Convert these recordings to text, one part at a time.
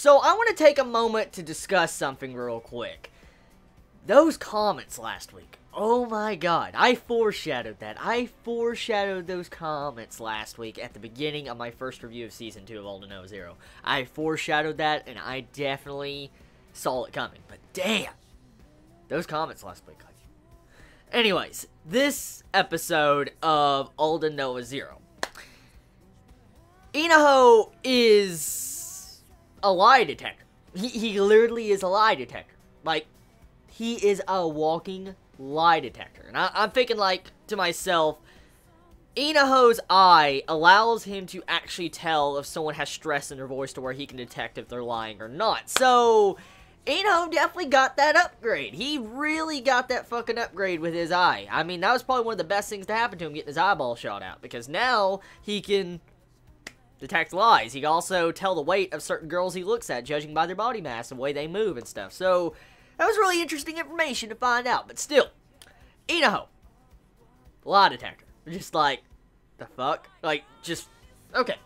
So I want to take a moment to discuss something real quick. Those comments last week. Oh my god, I foreshadowed that. I foreshadowed those comments last week at the beginning of my first review of Season 2 of aldnoah.zero. I foreshadowed that, and I definitely saw it coming. But damn, those comments last week. Anyways, this episode of aldnoah.zero. Inaho is a lie detector. He literally is a lie detector. Like, he is a walking lie detector. And I'm thinking, like, to myself, Inaho's eye allows him to actually tell if someone has stress in their voice to where he can detect if they're lying or not. So, Inaho definitely got that upgrade. He really got that fucking upgrade with his eye. I mean, that was probably one of the best things to happen to him, getting his eyeball shot out. Because now, he can detect lies. He can also tell the weight of certain girls he looks at, judging by their body mass and the way they move and stuff. So, that was really interesting information to find out. But still, Inaho, lie detector. Just like, the fuck? Like, just, okay.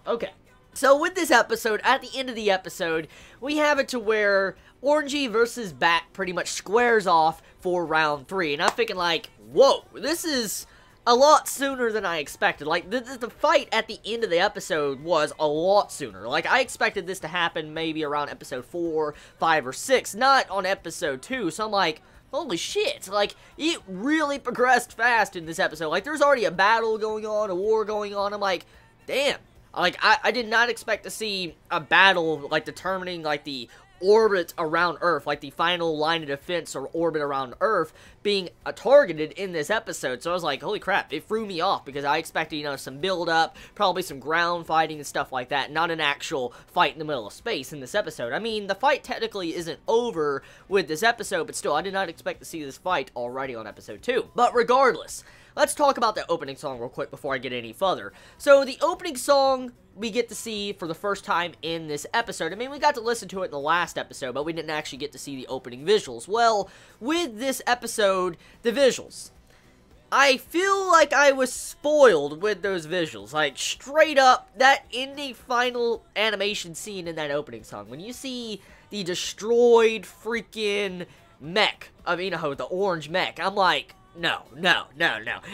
So with this episode, at the end of the episode, we have it to where Orangey versus Bat pretty much squares off for round 3. And I'm thinking like, whoa, this is a lot sooner than I expected. Like, the fight at the end of the episode was a lot sooner. Like, I expected this to happen maybe around episode 4, 5, or 6, not on episode 2. So I'm like, holy shit. Like, it really progressed fast in this episode. Like, there's already a battle going on, a war going on. I'm like, damn. Like, I did not expect to see a battle, like, determining, like, the orbit around Earth, like the final line of defense or orbit around Earth being targeted in this episode. So I was like, holy crap, it threw me off because I expected, you know, some build up, probably some ground fighting and stuff like that, not an actual fight in the middle of space in this episode. I mean, the fight technically isn't over with this episode, but still, I did not expect to see this fight already on episode 2. But regardless, let's talk about the opening song real quick before I get any further. So the opening song we get to see for the first time in this episode. I mean, we got to listen to it in the last episode, but we didn't actually get to see the opening visuals. Well, with this episode, the visuals, I feel like I was spoiled with those visuals. Like, straight up, that ending final animation scene in that opening song, when you see the destroyed freaking mech of Inaho, the orange mech, I'm like, no.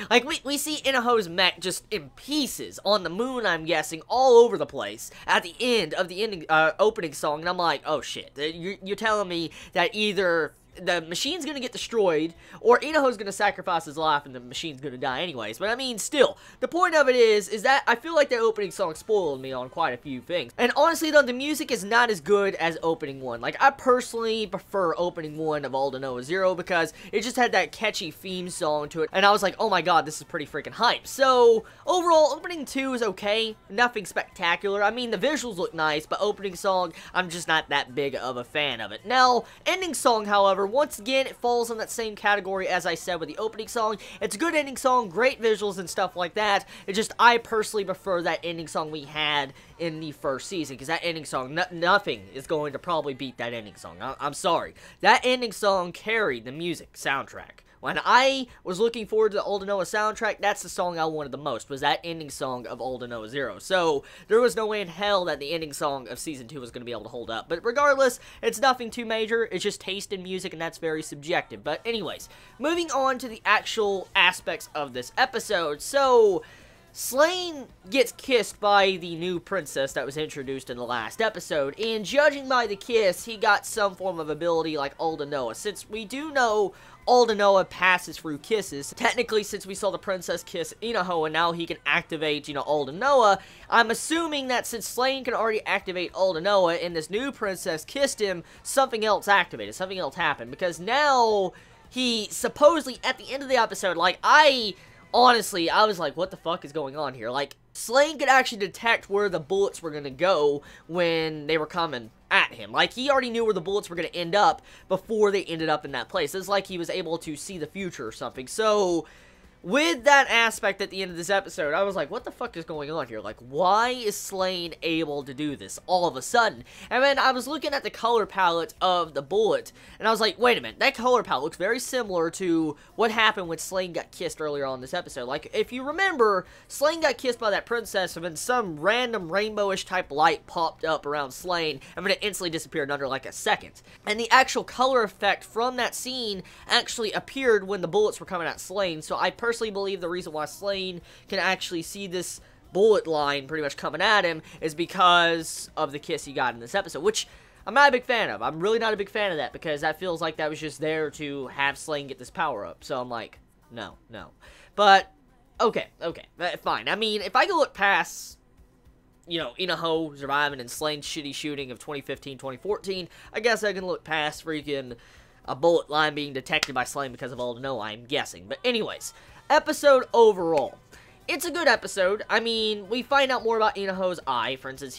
Like, we see Inaho's mech just in pieces on the moon, I'm guessing, all over the place at the end of the opening song, and I'm like, oh shit, you're telling me that either the machine's gonna get destroyed, or Inaho's gonna sacrifice his life and the machine's gonna die anyways. But I mean, still, the point of it is that I feel like the opening song spoiled me on quite a few things. And honestly though, the music is not as good as opening 1. Like, I personally prefer opening 1 of aldnoah.zero because it just had that catchy theme song to it, and I was like, oh my god, this is pretty freaking hype. So, overall, opening 2 is okay, nothing spectacular. I mean, the visuals look nice, but opening song, I'm just not that big of a fan of it. Now, ending song, however, once again, it falls in that same category as I said with the opening song. It's a good ending song, great visuals and stuff like that. It's just, I personally prefer that ending song we had in the first season, because that ending song, nothing is going to probably beat that ending song. I'm sorry. That ending song carried the music soundtrack. When I was looking forward to the aldnoah soundtrack, that's the song I wanted the most, was that ending song of aldnoah.zero. So, there was no way in hell that the ending song of Season 2 was going to be able to hold up. But regardless, it's nothing too major, it's just taste in music, and that's very subjective. But anyways, moving on to the actual aspects of this episode. So, Slane gets kissed by the new princess that was introduced in the last episode, and judging by the kiss, he got some form of ability like aldnoah. Since we do know aldnoah passes through kisses, technically since we saw the princess kiss Inaho and now he can activate, you know, aldnoah, I'm assuming that since Slane can already activate aldnoah and this new princess kissed him, something else activated, something else happened, because now he supposedly, at the end of the episode, like, honestly, I was like, what the fuck is going on here? Like, Slane could actually detect where the bullets were going to go when they were coming at him. Like, he already knew where the bullets were going to end up before they ended up in that place. It's like he was able to see the future or something. So, with that aspect at the end of this episode, I was like, what the fuck is going on here? Like, why is Slane able to do this all of a sudden? And then I was looking at the color palette of the bullet, and I was like, wait a minute, that color palette looks very similar to what happened when Slane got kissed earlier on in this episode. Like, if you remember, Slane got kissed by that princess, and then some random rainbowish type light popped up around Slane, and then it instantly disappeared in under like a second. And the actual color effect from that scene actually appeared when the bullets were coming at Slane, so I personally believe the reason why Slane can actually see this bullet line pretty much coming at him is because of the kiss he got in this episode, which I'm not a big fan of. I'm really not a big fan of that, because that feels like that was just there to have Slane get this power up. So I'm like, no. But, okay, fine. I mean, if I could look past, you know, Inaho surviving and Slane's shitty shooting of 2015-2014, I guess I can look past freaking a bullet line being detected by Slane because of aldnoah, I'm guessing. But anyways, episode overall. It's a good episode. I mean, we find out more about Inaho's eye. For instance,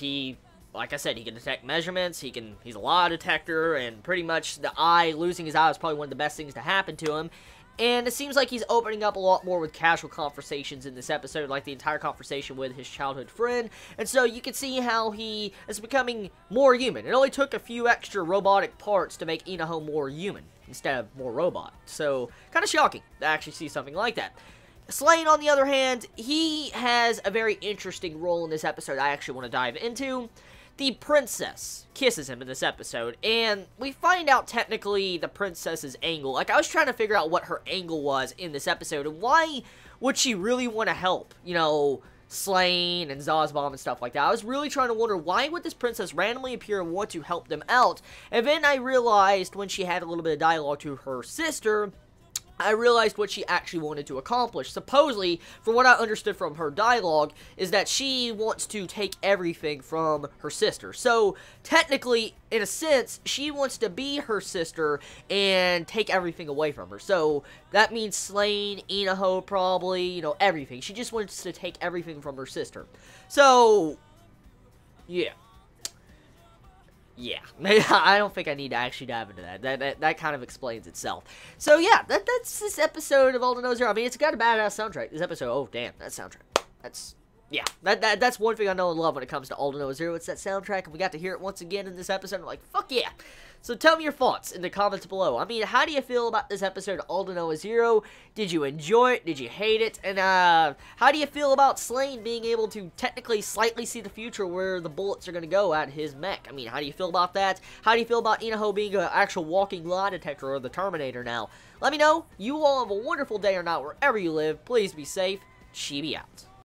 like I said, he can detect measurements, he's a lie detector, and pretty much the eye, losing his eye was probably one of the best things to happen to him. And it seems like he's opening up a lot more with casual conversations in this episode, like the entire conversation with his childhood friend. And so you can see how he is becoming more human. It only took a few extra robotic parts to make Inaho more human instead of more robot. So, kind of shocking to actually see something like that. Slane, on the other hand, he has a very interesting role in this episode I actually want to dive into. The princess kisses him in this episode, and we find out technically the princess's angle. Like, I was trying to figure out what her angle was in this episode, and why would she really want to help, you know, Slane and Zazbomb and stuff like that. I was really trying to wonder, why would this princess randomly appear and want to help them out? And then I realized, when she had a little bit of dialogue to her sister, I realized what she actually wanted to accomplish. Supposedly, from what I understood from her dialogue, is that she wants to take everything from her sister. So, technically, in a sense, she wants to be her sister and take everything away from her. So, that means Slane, Inaho, probably, you know, everything. She just wants to take everything from her sister. So, yeah. Yeah, I don't think I need to actually dive into that. That kind of explains itself. So yeah, that's this episode of aldnoah.zero. I mean, it's got a badass soundtrack. This episode, oh damn, that soundtrack. That's one thing I know and love when it comes to aldnoah.zero. It's that soundtrack, and we got to hear it once again in this episode. I'm like, fuck yeah. So tell me your thoughts in the comments below. I mean, how do you feel about this episode of aldnoah.zero? Did you enjoy it? Did you hate it? And how do you feel about Slane being able to technically slightly see the future where the bullets are going to go at his mech? I mean, how do you feel about that? How do you feel about Inaho being an actual walking lie detector, or the Terminator now? Let me know. You all have a wonderful day or night wherever you live. Please be safe. Chibi out.